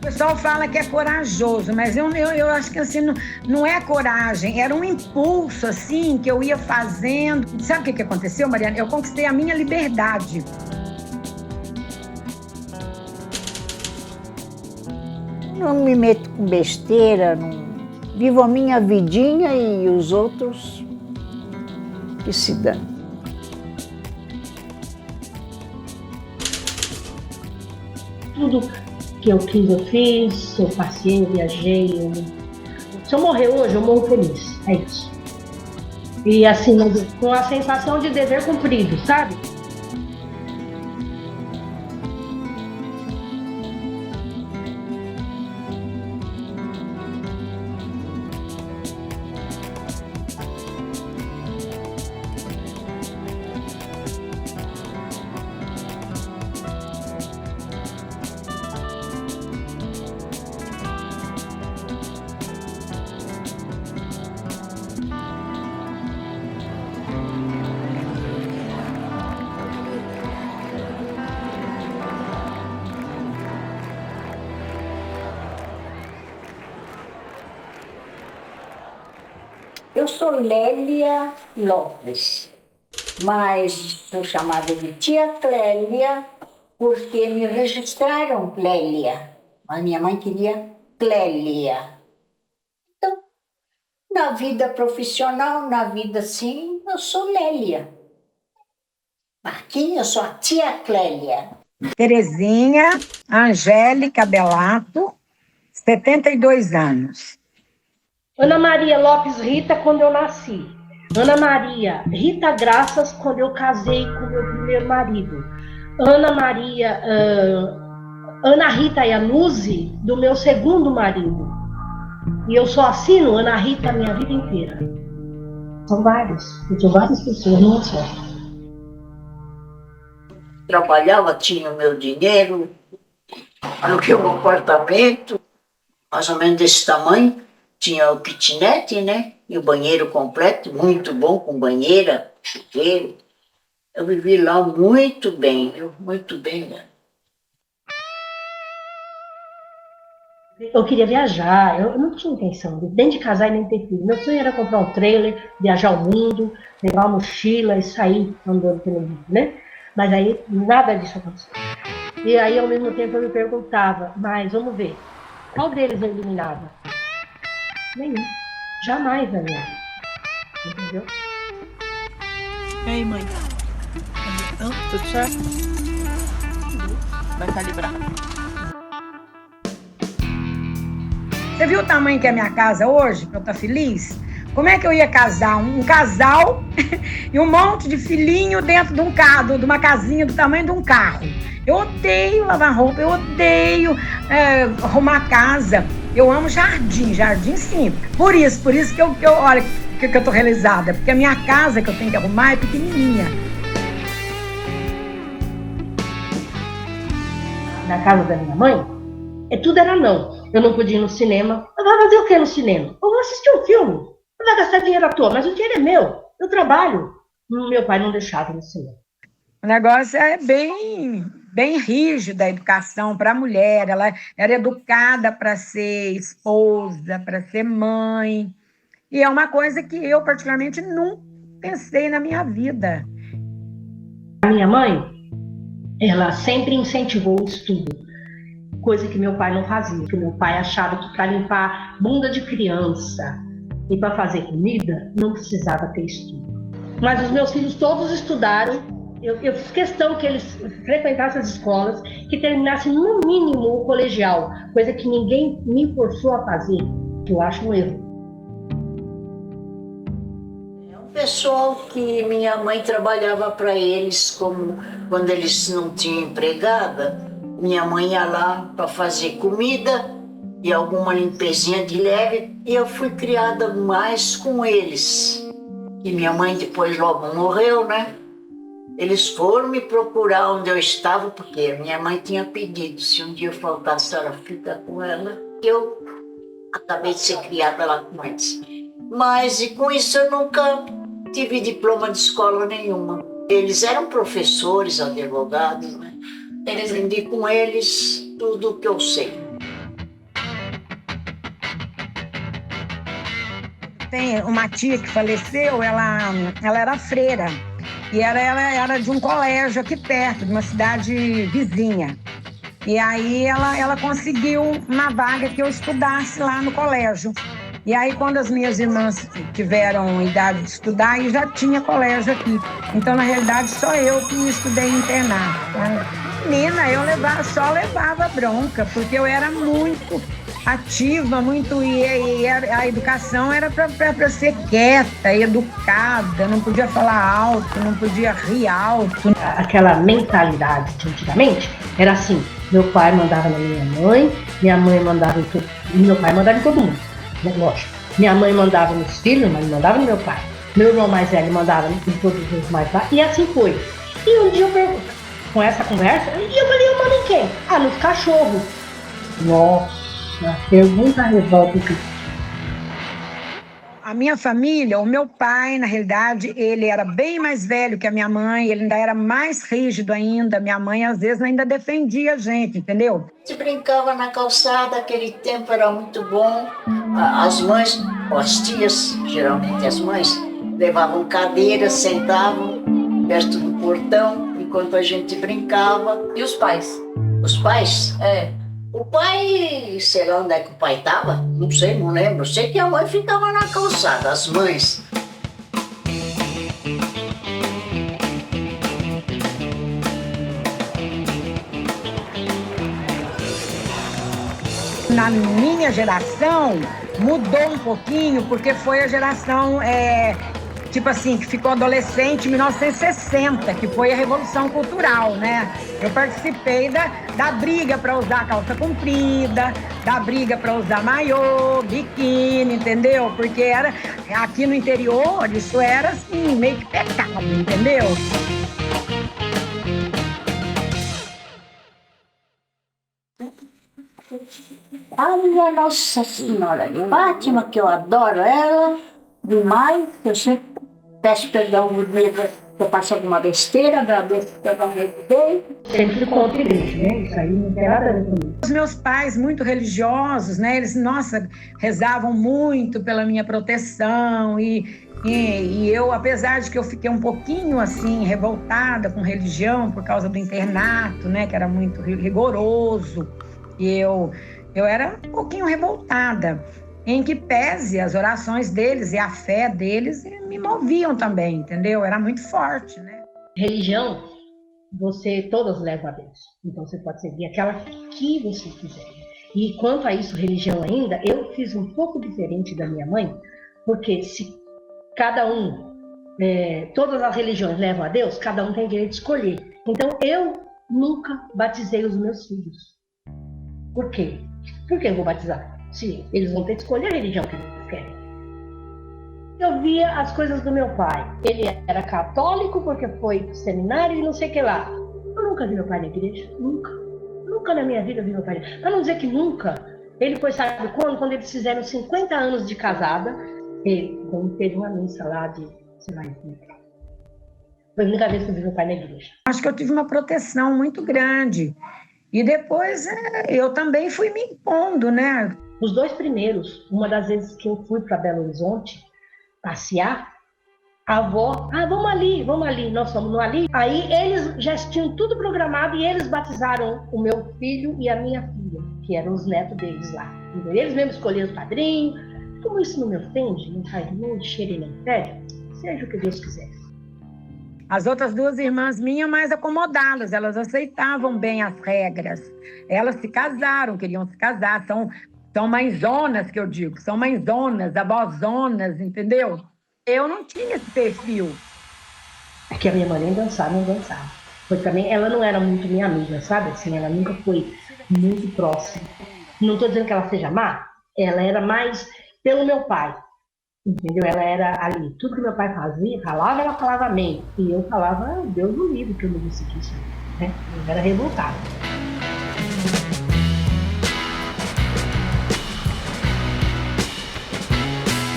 pessoal fala que é corajoso, mas eu acho que assim, não é coragem, era um impulso assim que eu ia fazendo. Sabe o que aconteceu, Mariana? Eu conquistei a minha liberdade. Não me meto com besteira, não... Vivo a minha vidinha e os outros que se dão. Tudo que eu quis, eu fiz, eu passei, eu viajei. Se eu morrer hoje, eu morro feliz. É isso. E assim, com a sensação de dever cumprido, sabe? Eu sou Lélia Lopes, mas sou chamada de tia Clélia porque me registraram Clélia. A minha mãe queria Clélia. Então, na vida profissional, na vida assim, eu sou Lélia. Aqui eu sou a tia Clélia. Terezinha Angélica Belato, 72 anos. Ana Maria Lopes Rita, quando eu nasci. Ana Maria Rita Graças, quando eu casei com meu primeiro marido. Ana Maria Ana Rita Iannuzzi, do meu segundo marido. E eu só assino Ana Rita a minha vida inteira. São vários. Eu sou várias pessoas, não só. Trabalhava, tinha o meu dinheiro, aluguei um apartamento, mais ou menos desse tamanho. Tinha o kitnet, né? E o banheiro completo, muito bom, com banheira, chuveiro. Eu vivi lá muito bem, viu? Muito bem, né? Eu queria viajar, eu não tinha intenção de nem de casar e nem ter filho. Meu sonho era comprar um trailer, viajar o mundo, pegar uma mochila e sair andando pelo mundo, né? Mas aí nada disso aconteceu. E aí, ao mesmo tempo, eu me perguntava, mas vamos ver, qual deles eu eliminava? Nenhum. Jamais na minha vida. Entendeu? E aí, mãe? Tudo certo? Vai calibrar. Você viu o tamanho que é a minha casa hoje, pra eu estar feliz? Como é que eu ia casar? Um casal e um monte de filhinho dentro de um carro, de uma casinha do tamanho de um carro. Eu odeio lavar roupa, eu odeio arrumar casa. Eu amo jardim sim. Por isso que eu olha, que eu tô realizada. Porque a minha casa que eu tenho que arrumar é pequenininha. Na casa da minha mãe, tudo era não. Eu não podia ir no cinema. Eu vou fazer o que no cinema? Eu vou assistir um filme. Eu vou gastar dinheiro à toa, mas o dinheiro é meu. Eu trabalho. Meu pai não deixava no cinema. O negócio é bem rígido a educação para a mulher. Ela era educada para ser esposa, para ser mãe. E é uma coisa que eu, particularmente, nunca pensei na minha vida. A minha mãe, ela sempre incentivou o estudo, coisa que meu pai não fazia. Que meu pai achava que para limpar bunda de criança e para fazer comida, não precisava ter estudo. Mas os meus filhos todos estudaram. Eu fiz questão que eles frequentassem as escolas, que terminassem no mínimo o colegial, coisa que ninguém me forçou a fazer, que eu acho um erro. É um pessoal que minha mãe trabalhava para eles, como quando eles não tinham empregada, minha mãe ia lá para fazer comida e alguma limpezinha de leve, e eu fui criada mais com eles. E minha mãe depois logo morreu, né? Eles foram me procurar onde eu estava, porque minha mãe tinha pedido, se um dia eu faltasse, a senhora fica com ela. Eu acabei de ser criada lá com eles. Mas e com isso eu nunca tive diploma de escola nenhuma. Eles eram professores, advogados, né? Eu aprendi com eles tudo o que eu sei. Tem uma tia que faleceu, ela era freira. E ela era de um colégio aqui perto, de uma cidade vizinha. E aí ela conseguiu uma vaga que eu estudasse lá no colégio. E aí, quando as minhas irmãs tiveram idade de estudar, aí já tinha colégio aqui. Então, na realidade, só eu que estudei internato. Menina, eu só levava bronca, porque eu era muito ativa, e a educação era para ser quieta, educada, não podia falar alto, não podia rir alto. Aquela mentalidade de antigamente era assim: meu pai mandava na minha mãe mandava em todo, e meu pai mandava em todo mundo, lógico. Minha mãe mandava nos filhos, mas não mandava no meu pai. Meu irmão mais velho mandava em todos os mais lá, e assim foi. E um dia eu pergunto, com essa conversa, e eu falei, eu mando em quem? Ah, nos cachorros. Nossa, pergunta revolta. A minha família, o meu pai, na realidade, ele era bem mais velho que a minha mãe, ele ainda era mais rígido ainda. Minha mãe, às vezes, ainda defendia a gente, entendeu? A gente brincava na calçada, aquele tempo era muito bom. As mães, ou as tias, geralmente as mães, levavam cadeiras, sentavam perto do portão, enquanto a gente brincava. E os pais? Os pais? É. O pai, sei lá onde é que o pai estava, não sei, não lembro. Sei que a mãe ficava na calçada, as mães. Na minha geração, mudou um pouquinho, porque foi a geração, tipo assim, que ficou adolescente em 1960, que foi a Revolução Cultural, né? Eu participei da briga para usar calça comprida, da briga para usar maiô, biquíni, entendeu? Porque era, aqui no interior, isso era assim, meio que pecado, entendeu? A minha Nossa Senhora de Fátima, que eu adoro ela demais, eu sempre peço perdão por mim se eu faço alguma besteira, agradeço que eu não revidei. Sempre contra a igreja, né? Isso aí não tem nada a ver comigo. Os meus pais, muito religiosos, né? Eles, nossa, rezavam muito pela minha proteção e eu, apesar de que eu fiquei um pouquinho, assim, revoltada com religião por causa do internato, né? Que era muito rigoroso. E eu era um pouquinho revoltada, em que pese as orações deles e a fé deles me moviam também, entendeu? Era muito forte, né? Religião, todas levam a Deus. Então você pode seguir aquela que você quiser. E quanto a isso, religião ainda, eu fiz um pouco diferente da minha mãe, porque se cada todas as religiões levam a Deus, cada um tem direito de escolher. Então eu nunca batizei os meus filhos. Por quê? Por que eu vou batizar? Se eles vão ter que escolher a religião que eles querem. Eu via as coisas do meu pai. Ele era católico porque foi pro seminário e não sei o que lá. Eu nunca vi meu pai na igreja. Nunca. Nunca na minha vida vi meu pai. Pra não dizer que nunca. Ele foi, sabe quando? Quando eles fizeram 50 anos de casada. Quando teve uma missa lá de... Sei lá, foi a única vez que eu vi meu pai na igreja. Acho que eu tive uma proteção muito grande. E depois eu também fui me impondo, né? Os 2 primeiros, uma das vezes que eu fui para Belo Horizonte passear, a avó, vamos ali, nós fomos ali. Aí eles já tinham tudo programado e eles batizaram o meu filho e a minha filha, que eram os netos deles lá. Eles mesmos escolheram os padrinhos. Como isso não me ofende, não faz muito cheiro e nem pede, seja o que Deus quiser. As outras 2 irmãs minhas mais acomodadas, elas aceitavam bem as regras. Elas se casaram, queriam se casar, são mãezonas que eu digo, são mãezonas, avózonas, entendeu? Eu não tinha esse perfil. É que a minha mãe nem dançava. Foi também, ela não era muito minha amiga, sabe? Assim, ela nunca foi muito próxima. Não estou dizendo que ela seja má, ela era mais pelo meu pai. Entendeu? Ela era ali, tudo que meu pai fazia, falava, ela falava amém. E eu falava, Deus do livro que eu não vou seguir isso, né? Eu era revoltada.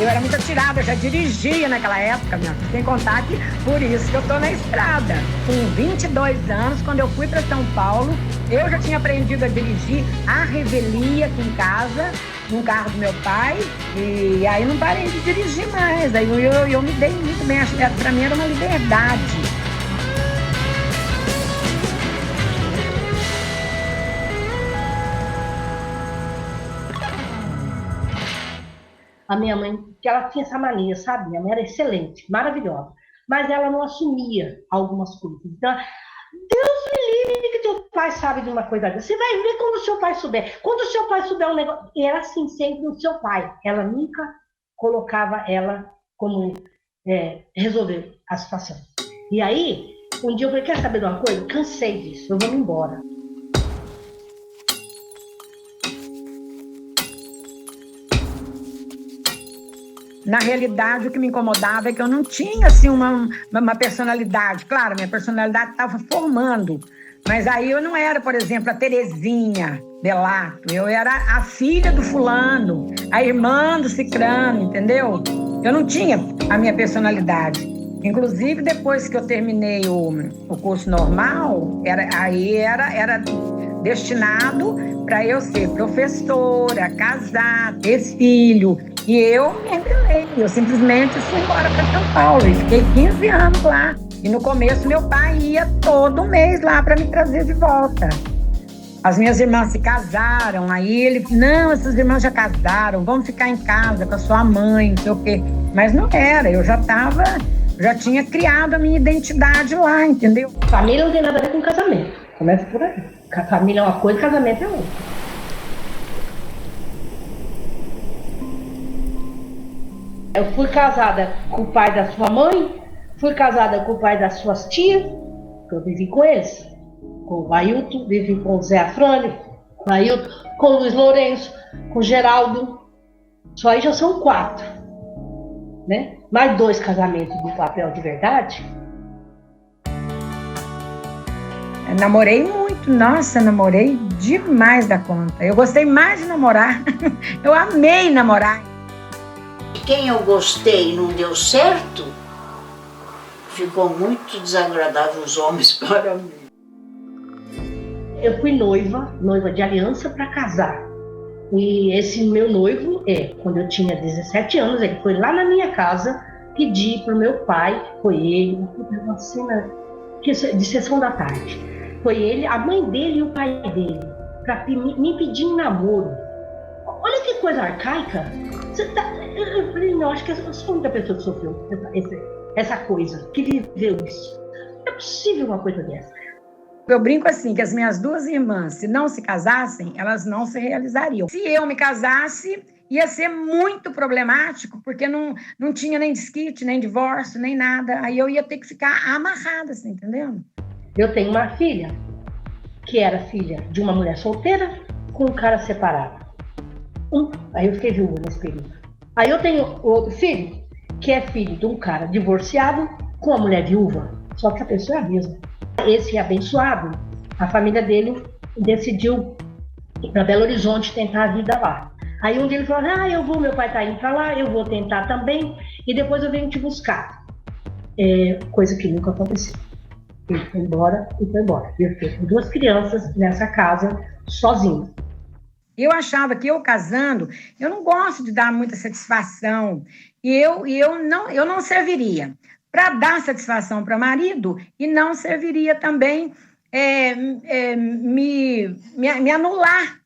Eu era muito atirada, eu já dirigia naquela época, minha filha, sem contar que por isso que eu tô na estrada. Com 22 anos, quando eu fui para São Paulo, eu já tinha aprendido a dirigir a revelia aqui em casa, num carro do meu pai, e E aí não parei de dirigir mais. Aí eu me dei muito bem. Acho que pra mim era uma liberdade. A minha mãe, que ela tinha essa mania, sabe? Minha mãe era excelente, maravilhosa. Mas ela não assumia algumas coisas. Então, Deus me livre que teu pai sabe de uma coisa dessa. Você vai ver quando o seu pai souber. Quando o seu pai souber um negócio... E era assim sempre o seu pai. Ela nunca colocava ela como resolver a situação. E aí, um dia eu falei, quer saber de uma coisa? Cansei disso, eu vou me embora. Na realidade, o que me incomodava é que eu não tinha, assim, uma personalidade. Claro, minha personalidade estava formando. Mas aí eu não era, por exemplo, a Terezinha Delato. Eu era a filha do fulano, a irmã do cicrano, entendeu? Eu não tinha a minha personalidade. Inclusive, depois que eu terminei o curso normal, era destinado para eu ser professora, casar, ter filho. E eu me rebelei, eu simplesmente fui embora para São Paulo e fiquei 15 anos lá. E no começo meu pai ia todo mês lá para me trazer de volta. As minhas irmãs se casaram, aí ele, não, essas irmãs já casaram, vamos ficar em casa com a sua mãe, não sei o quê. Mas não era, eu já tinha criado a minha identidade lá, entendeu? Família não tem nada a ver com casamento, começa por aí. Família é uma coisa, casamento é outra. Eu fui casada com o pai da sua mãe, fui casada com o pai das suas tias, que eu vivi com eles, com o Ailton, vivi com o Zé Afrânio, com o Ailton, com o Luiz Lourenço, com o Geraldo. Só aí já são 4, né? Mais 2 casamentos do papel de verdade. Eu namorei muito, nossa, namorei demais da conta. Eu gostei mais de namorar, eu amei namorar. Quem eu gostei e não deu certo, ficou muito desagradável os homens para mim. Eu fui noiva de aliança para casar. E esse meu noivo, quando eu tinha 17 anos, ele foi lá na minha casa pedir para o meu pai, foi ele, uma cena de sessão da tarde. Foi ele, a mãe dele e o pai dele, para me pedir em namoro. Olha que coisa arcaica. Eu falei, não, acho que eu sou a única pessoa que sofreu essa coisa, que viveu isso. Não é possível uma coisa dessa. Eu brinco assim, que as minhas 2 irmãs, se não se casassem, elas não se realizariam. Se eu me casasse, ia ser muito problemático, porque não tinha nem desquite, nem divórcio, nem nada. Aí eu ia ter que ficar amarrada, assim, entendendo? Eu tenho uma filha, que era filha de uma mulher solteira com um cara separado. Aí eu fiquei viúva nesse período. Aí eu tenho outro filho, que é filho de um cara divorciado com uma mulher viúva, só que a pessoa é a mesma. Esse abençoado, a família dele decidiu ir para Belo Horizonte tentar a vida lá. Aí um dia ele falou, meu pai tá indo para lá, eu vou tentar também, e depois eu venho te buscar. Coisa que nunca aconteceu. Ele foi embora e foi embora. Eu fiquei com 2 crianças nessa casa, sozinha. Eu achava que eu casando, eu não gosto de dar muita satisfação. E eu não serviria para dar satisfação para o marido e não serviria também me anular.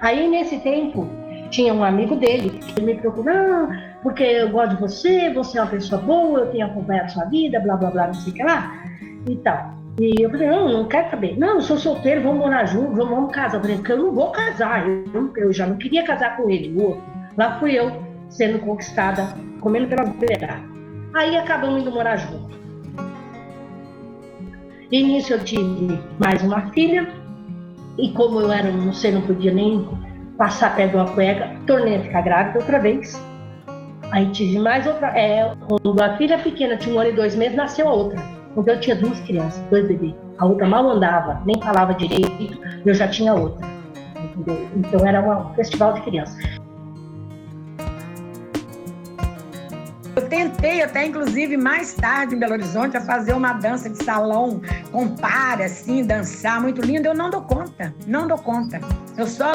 Aí, nesse tempo, tinha um amigo dele que me procurou, porque eu gosto de você, você é uma pessoa boa, eu tenho acompanhado sua vida, blá, blá, blá, não sei o que lá, e tal. E eu falei, não quero saber. Não, eu sou solteiro, vamos morar juntos, vamos casar. Eu falei, porque eu não vou casar, eu já não queria casar com ele, o outro. Lá fui eu, sendo conquistada, comendo pela beirada. Aí acabamos indo morar juntos. E nisso eu tive mais uma filha, e como eu era, não podia nem passar perto de uma cueca, tornei a ficar grávida outra vez. Aí tive mais outra, quando a filha pequena tinha 1 ano e 2 meses, nasceu a outra. Então eu tinha 2 crianças, 2 bebês. A outra mal andava, nem falava direito, eu já tinha outra. Entendeu? Então era um festival de crianças. tentei até, inclusive, mais tarde em Belo Horizonte, a fazer uma dança de salão com par, assim, dançar, muito lindo. Eu não dou conta. Eu só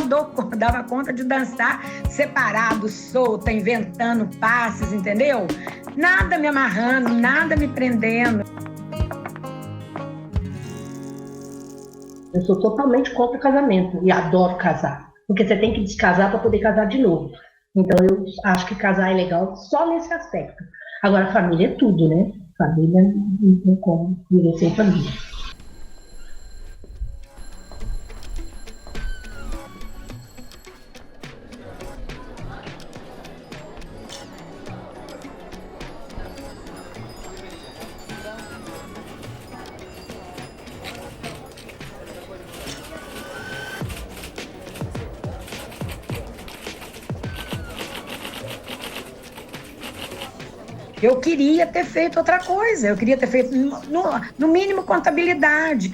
dava conta de dançar separado, solta, inventando passes, entendeu? Nada me amarrando, nada me prendendo. Eu sou totalmente contra o casamento e adoro casar. Porque você tem que descasar para poder casar de novo. Então, eu acho que casar é legal só nesse aspecto. Agora, família é tudo, né? Família não tem como viver sem família. Eu queria ter feito outra coisa, eu queria ter feito, no mínimo, contabilidade,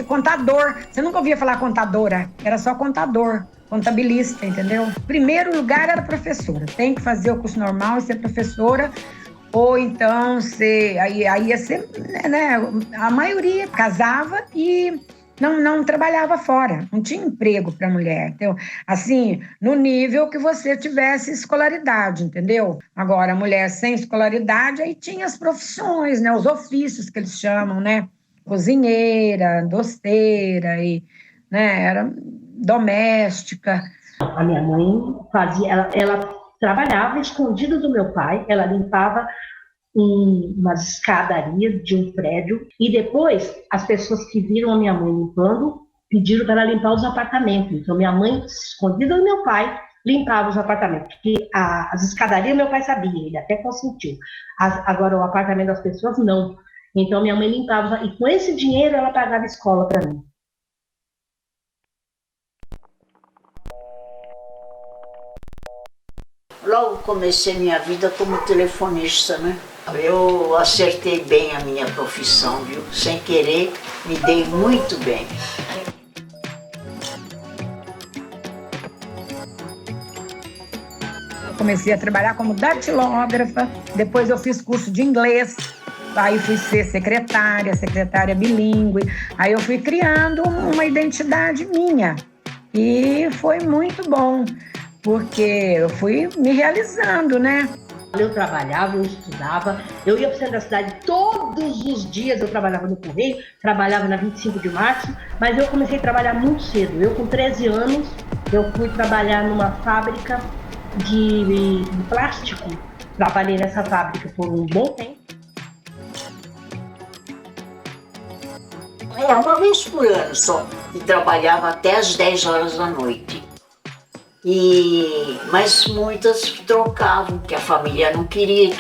contador. Você nunca ouvia falar contadora, era só contador, contabilista, entendeu? Primeiro lugar era professora, tem que fazer o curso normal e ser professora, ou então aí ia ser, né, a maioria casava e não trabalhava fora, não tinha emprego para mulher, entendeu? Assim, no nível que você tivesse escolaridade, entendeu? Agora, a mulher sem escolaridade, aí tinha as profissões, né? Os ofícios que eles chamam, né? Cozinheira, doceira, e, né? Era doméstica. A minha mãe fazia, ela trabalhava escondida do meu pai, ela limpava umas escadarias de um prédio, e depois as pessoas que viram a minha mãe limpando pediram para ela limpar os apartamentos. Então minha mãe, escondida do meu pai, limpava os apartamentos, porque as escadarias meu pai sabia, ele até consentiu. Agora o apartamento das pessoas não. Então minha mãe limpava, e com esse dinheiro ela pagava escola para mim. Logo comecei minha vida como telefonista, né? Eu acertei bem a minha profissão, viu? Sem querer, me dei muito bem. Eu comecei a trabalhar como datilógrafa, depois eu fiz curso de inglês, aí fui ser secretária bilíngue, aí eu fui criando uma identidade minha e foi muito bom, porque eu fui me realizando, né? Eu trabalhava, eu estudava, eu ia para o centro da cidade todos os dias, eu trabalhava no Correio, trabalhava na 25 de março, mas eu comecei a trabalhar muito cedo. Eu, com 13 anos, eu fui trabalhar numa fábrica de plástico. Trabalhei nessa fábrica por um bom tempo. Uma vez por ano só, e trabalhava até às 10 horas da noite. Mas muitas trocavam, que a família não queria.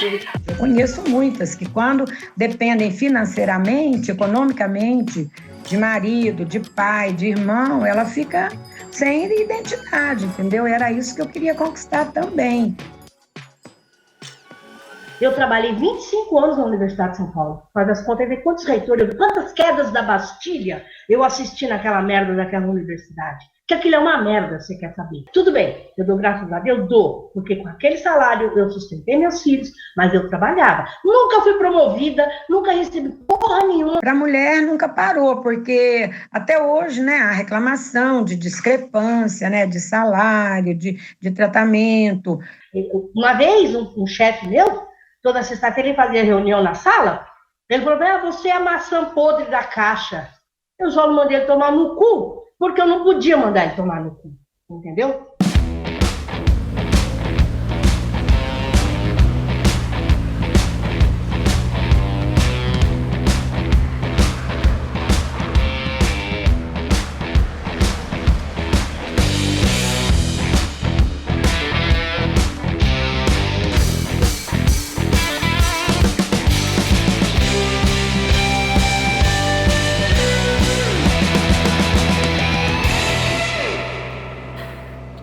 Eu conheço muitas que, quando dependem financeiramente, economicamente, de marido, de pai, de irmão, ela fica sem identidade, entendeu? Era isso que eu queria conquistar também. Eu trabalhei 25 anos na Universidade de São Paulo. Faz as contas, ver quantos reitores, quantas quedas da Bastilha eu assisti naquela merda daquela universidade. Que aquilo é uma merda, você quer saber. Tudo bem, eu dou graças a Deus, dou, porque com aquele salário eu sustentei meus filhos, mas eu trabalhava. Nunca fui promovida, nunca recebi porra nenhuma. Para a mulher nunca parou, porque até hoje, né, a reclamação de discrepância, né, de salário, de tratamento. Uma vez, um chefe meu, toda sexta-feira ele fazia reunião na sala, ele falou: você é a maçã podre da caixa. Eu só não mandei ele tomar no cu, porque eu não podia mandar ele tomar no cu, entendeu?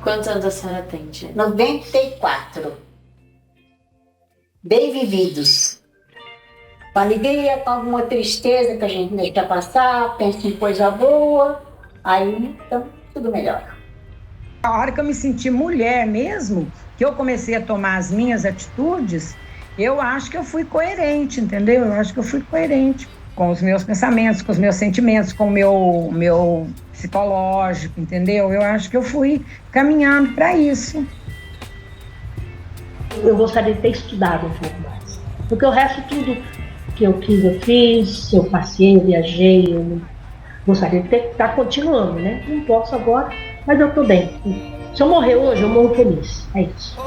Quantos anos a senhora tem, tia? 94. Bem vividos. Com alegria, com alguma tristeza que a gente deixa passar, pensa em coisa boa, aí então tudo melhor. A hora que eu me senti mulher mesmo, que eu comecei a tomar as minhas atitudes, Eu acho que eu fui coerente, entendeu? Eu acho que eu fui coerente com os meus pensamentos, com os meus sentimentos, com o meu psicológico, entendeu? Eu acho que eu fui caminhando para isso. Eu gostaria de ter estudado um pouco mais. Porque o resto, tudo que eu quis, eu fiz, eu passei, eu viajei, eu gostaria de estar continuando, né? Não posso agora, mas eu tô bem. Se eu morrer hoje, eu morro feliz. É isso.